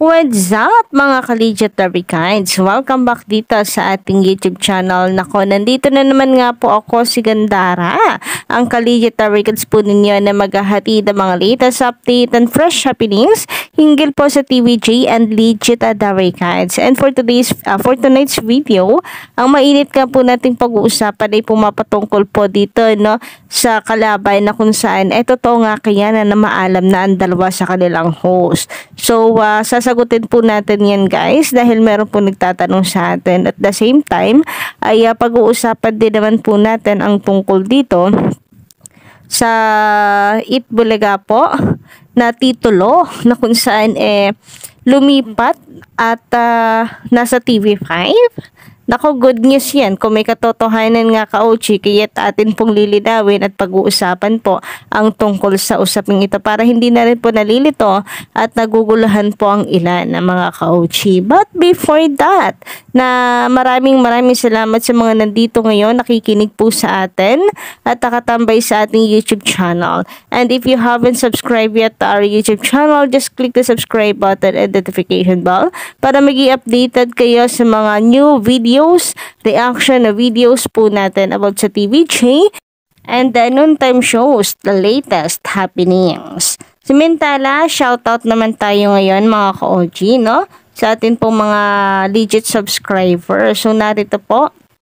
What's up mga ka-legit Kinds? Welcome back dito sa ating YouTube channel. Nako, nandito na naman nga po ako si Gandara, ang ka-legit Kinds po ninyo na maghahatid ng mga latest update and fresh happenings hinggil po sa TVJ and legit Kinds. And for tonight's video, ang mainit ka po nating pag-uusapan ay pumapatungkol po dito sa kalaban na kung saan totoo nga kaya na maalam na ang dalawa sa kanilang host. So, sasagutin po natin yan guys dahil meron po nagtatanong sa atin. At the same time, ay pag-uusapan din naman po natin ang tungkol dito sa Itbulaga po na titulo na kung saan lumipat at nasa TV5. Nako, good news yan. Kung may katotohanan nga ka-Ochi, kaya't atin pong lilinawin at pag-uusapan po ang tungkol sa usaping ito para hindi na rin po nalilito at naguguluhan po ang ilan ng mga ka-Ochi. But before that, na maraming salamat sa mga nandito ngayon, nakikinig po sa atin at nakatambay sa ating YouTube channel. And if you haven't subscribed yet to our YouTube channel, just click the subscribe button and notification bell para maging updated kayo sa mga new videos, reaction na videos po natin about sa TVJ and the noontime shows, the latest happenings. Samantala, shoutout naman tayo ngayon mga ka-OG, sa atin pong mga legit subscribers. So, narito po.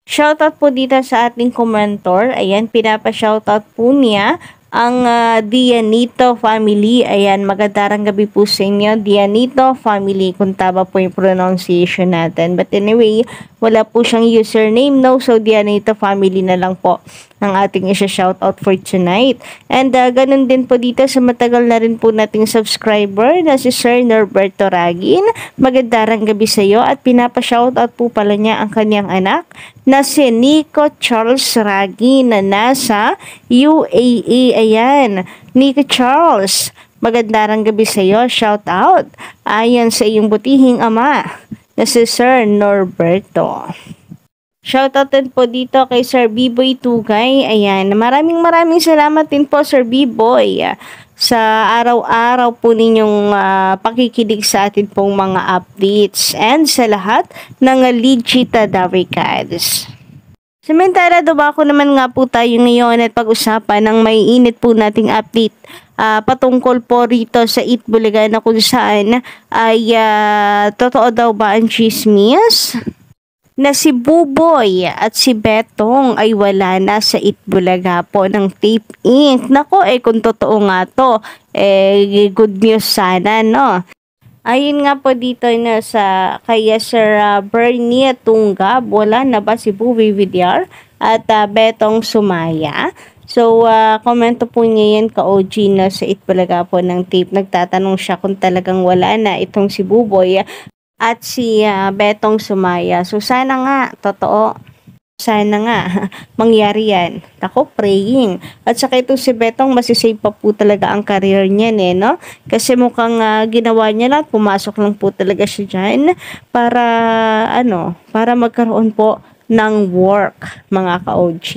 Shoutout po dito sa ating commentor. Ayan, pinapa-shoutout po niya ang Dianito family. Ayan, magandang gabi po sa inyo, Dianito family, kung tama po yung pronunciation natin. But anyway, wala po siyang username, so Dianito family na lang po ang ating isa-shoutout for tonight. And ganun din po dito sa matagal na rin po nating subscriber na si Sir Norberto Ragin. Magandang gabi sa iyo at pinapa-shoutout po pala niya ang kanyang anak na si Nico Charles Ragin na nasa UAE. Ayan, Nico Charles, magandang gabi sa iyo, shoutout. Ayan sa iyong butihing ama na si Sir Norberto. Shoutout din po dito kay Sir B-Boy Tugay. Ayan, maraming salamat din po Sir B-Boy sa araw-araw po ninyong pakikinig sa atin pong mga updates and sa lahat ng legit Kids. Samantala, dumako naman nga po tayo ngayon at pag-usapan ng may init po nating update patungkol po rito sa Itbulaga na kung saan ay totoo daw ba ang chismis na si Buboy at si Betong ay wala na sa Itbulaga po ng Tape Inc. Nako, kung totoo nga to, good news sana, Ayun nga po dito na sa kaya Sir Bernie Tunggab, wala na ba si Buboy Villar at Betong Sumaya? So, komento po niya yan ka-OG na sa Itbulaga po ng Tape. Nagtatanong siya kung talagang wala na itong si Buboy at si Betong Sumaya. So, sana nga, totoo. Sana nga, mangyari yan. Ako, praying. At saka ito si Betong, masisave pa po talaga ang career niya, Kasi mukhang ginawa niya lang, pumasok lang po talaga siya dyan para, para magkaroon po ng work, mga ka-OG.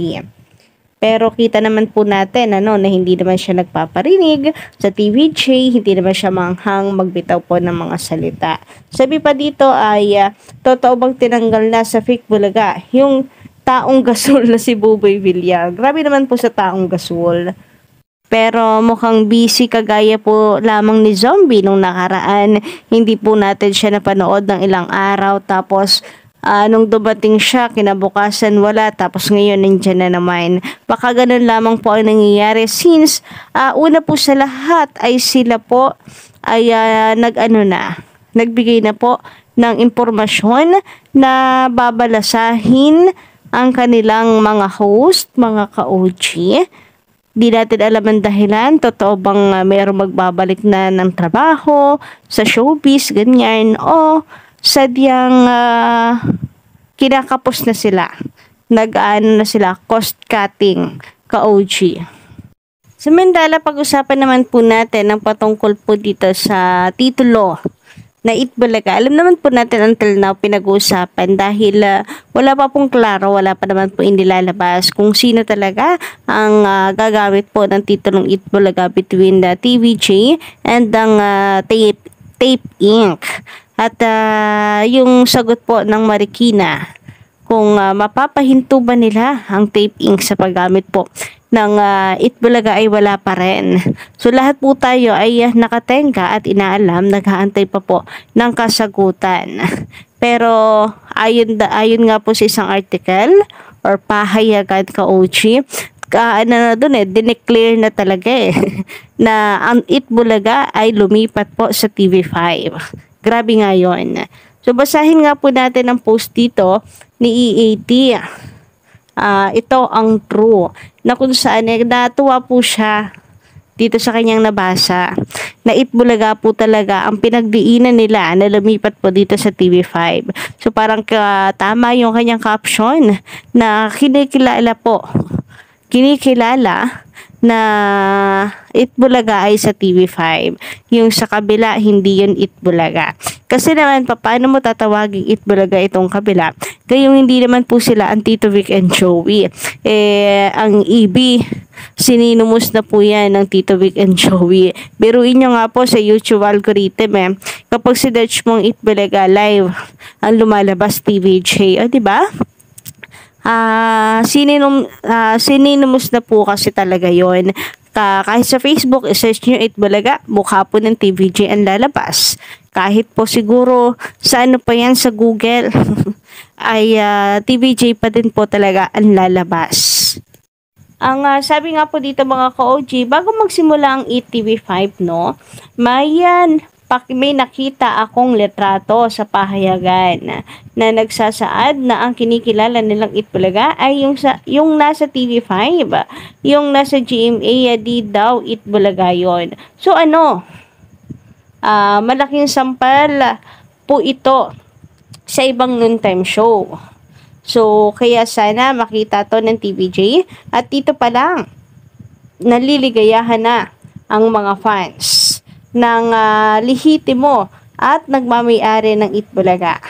Pero kita naman po natin na hindi naman siya nagpaparinig sa TVJ, hindi naman siya manghang magbitaw po ng mga salita. Sabi pa dito ay totoo bang tinanggal na sa Fake Bulaga yung taong gasol na si Buboy Villar? Grabe naman po sa taong gasol. Pero mukhang busy kagaya po lamang ni Zombie nung nakaraan. Hindi po natin siya napanood ng ilang araw tapos nung dumating siya, kinabukasan wala, tapos ngayon nandyan na naman. Baka ganun lamang po ang nangyayari since una po sa lahat ay sila po ay nagbigay na po ng impormasyon na babalasahin ang kanilang mga host, mga ka-OG. Di natin alam ang dahilan, totoo bang mayroong magbabalik na ng trabaho sa showbiz, ganyan, o sadyang kinakapos na sila. Na sila, cost cutting, ka-OG. Samantala, pag-usapan naman po natin ang patungkol po dito sa titulo na Itbulaga. Alam naman po natin until now pinag-uusapan dahil wala pa pong klaro, wala pa naman po inilalabas kung sino talaga ang gagamit po ng titulong Itbulaga between the TVJ and ang Tape Tape Inc. At yung sagot po ng Marikina, kung mapapahinto ba nila ang Tape Inc. sa paggamit po ng Itbulaga ay wala pa rin. So lahat po tayo ay nakatenga at inaalam, naghaantay pa po ng kasagutan. Pero ayon nga po sa isang article or pahayagan ka-OG, dineclare na talaga na ang Itbulaga ay lumipat po sa TV5. Grabe nga yun. So basahin nga po natin ang post dito ni EAT. Ito ang true na kung saan natuwa po siya dito sa kanyang nabasa na Itbulaga po talaga ang pinagdiinan nila na lumipat po dito sa TV5. So parang tama yung kanyang caption na kinikilala na Itbulaga ay sa TV5. Yung sa kabila, hindi yun Itbulaga. Kasi naman, paano mo tatawaging Itbulaga itong kabila? Kayong hindi naman po sila ang Tito Vic and Joey. Ang EB, sininumus na po yan ng Tito Vic and Joey. Biruin nyo nga po sa YouTube algorithm kapag sinearch mong Itbulaga live, ang lumalabas TVJ. O, diba? Sininumus na po kasi talaga yon. Kahit sa Facebook, search nyo Itbulaga, mukha po ng TVJ ang lalabas. Kahit po siguro sa ano pa yan sa Google, ay TVJ pa din po talaga ang lalabas. Ang sabi nga po dito mga ka-OG, bago magsimula ang ETV5, no, may nakita akong litrato sa pahayagan na nagsasaad na ang kinikilala nilang Itbulaga ay yung nasa TV5, yung nasa GMA, di daw Itbulaga yon. So malaking sampal po ito sa ibang noontime show. So kaya sana makita to ng TVJ at dito pa lang naliligayahan na ang mga fans ng lihitimo at nagmamayari ng Itbulaga.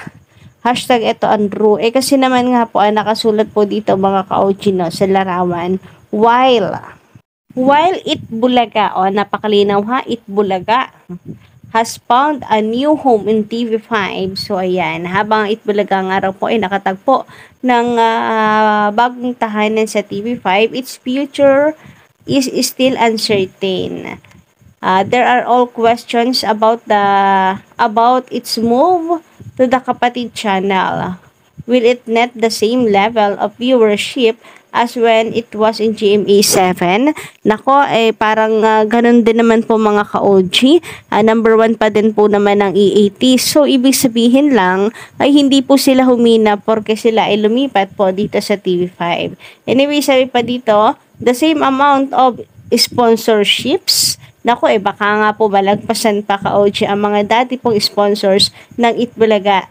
Hashtag ito ang true. Kasi naman nga po, nakasulat po dito mga ka-OG sa larawan, while Itbulaga, napakalinaw ha, Itbulaga has found a new home in TV5. So ayan, habang Itbulaga nga raw po ay nakatagpo ng bagong tahanan sa TV5, its future is still uncertain. There are all questions about its move to the kapatid channel. Will it net the same level of viewership as when it was in GMA7? Nako, parang ganun din naman po mga ka-OG. Number 1 pa din po naman ang EAT. So, ibig sabihin lang ay hindi po sila humina porque sila ay lumipat po dito sa TV5. Anyway, sabi pa dito, the same amount of sponsorships. Nako, baka nga po malagpasan pa ka-OG ang mga dati pong sponsors ng Itbulaga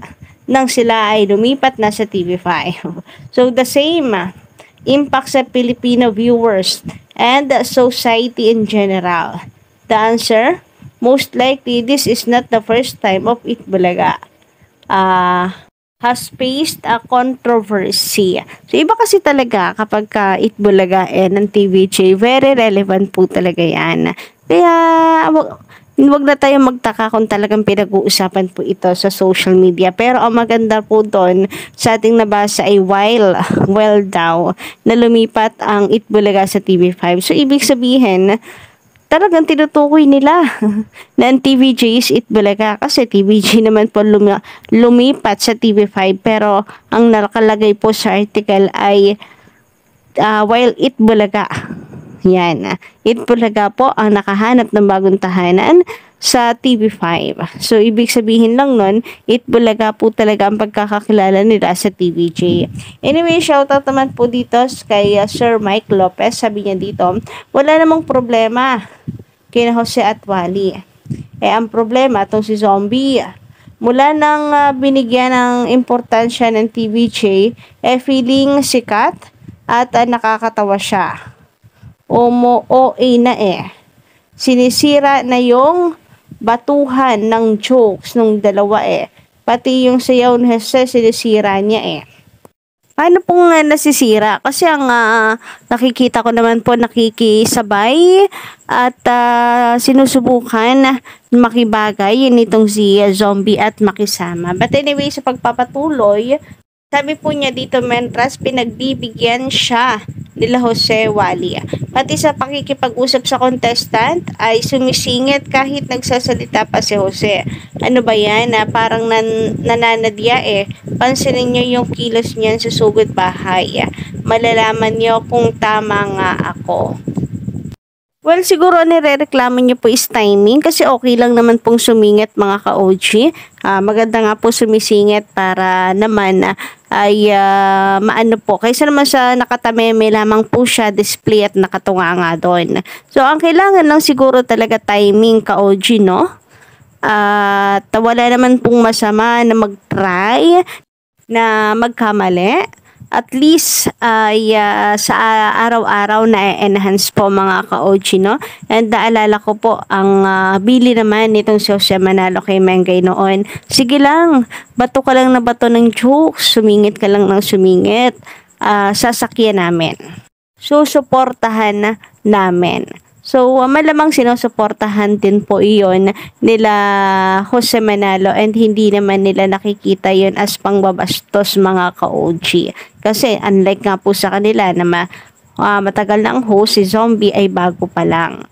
nang sila ay lumipat na sa TV5. So, the same impact sa Filipino viewers and society in general. The answer? Most likely, this is not the first time of Itbulaga has faced a controversy. So, iba kasi talaga kapag Itbulaga ng TVJ, very relevant po talaga yan. Kaya, wag na tayo magtaka kung talagang pinag-uusapan po ito sa social media. Pero ang maganda po doon sa ating nabasa ay while daw na lumipat ang Itbulaga sa TV5. So, ibig sabihin, talagang tinutukoy nila na ang TVJ is Itbulaga kasi TVJ naman po lumipat sa TV5 pero ang nakalagay po sa article ay while Itbulaga. Yan. Itbulaga po ang nakahanap ng bagong tahanan sa TV5. So, ibig sabihin lang nun, Itbulaga po talaga ang pagkakakilala nila sa TVJ. Anyway, shoutout naman po dito kay Sir Mike Lopez. Sabi niya dito, wala namang problema kina Jose at Wally. Ang problema itong si Zombie. Mula nang binigyan ng importansya ng TVJ, feeling sikat at nakakatawa siya. OA na sinisira na yung batuhan ng jokes nung dalawa pati yung sayaw ni Jose sinisira niya Paano pong nasisira? Kasi ang nakikita ko naman po nakikisabay at sinusubukan makibagay nitong si Zombie at makisama. But anyway, sa pagpapatuloy, sabi po niya dito, mentras pinagbibigyan siya nila Jose Wally. Pati sa pakikipag-usap sa contestant ay sumisingit kahit nagsasalita pa si Jose. Ano ba yan? Parang nananadya eh. Pansinin niyo yung kilos niyan sa sugod bahay. Malalaman niyo kung tama nga ako. Well, siguro nirereklamo niyo po is timing kasi okay lang naman pong sumingit mga ka-OG. Maganda nga po sumisingit para naman ay maano po. Kaysa naman sa nakatameme lamang po siya display at nakatunga nga doon. So, ang kailangan lang siguro talaga timing ka-OG, no? At wala naman pong masama na mag-try na magkamali. At least ay sa araw-araw na enhance po mga ka-OG, no? And naalala ko po ang bili naman nitong si Jose Manalo kay Mengay noon. Sige lang, bato ka lang na bato ng jokes, sumingit ka lang ng sumingit, sasakyan namin. Susuportahan namin. So, malamang sinusuportahan din po iyon nila Jose Manalo and hindi naman nila nakikita yun as pangbabastos mga ka-OG. Kasi unlike nga po sa kanila na matagal na ang host, si Zombie ay bago pa lang.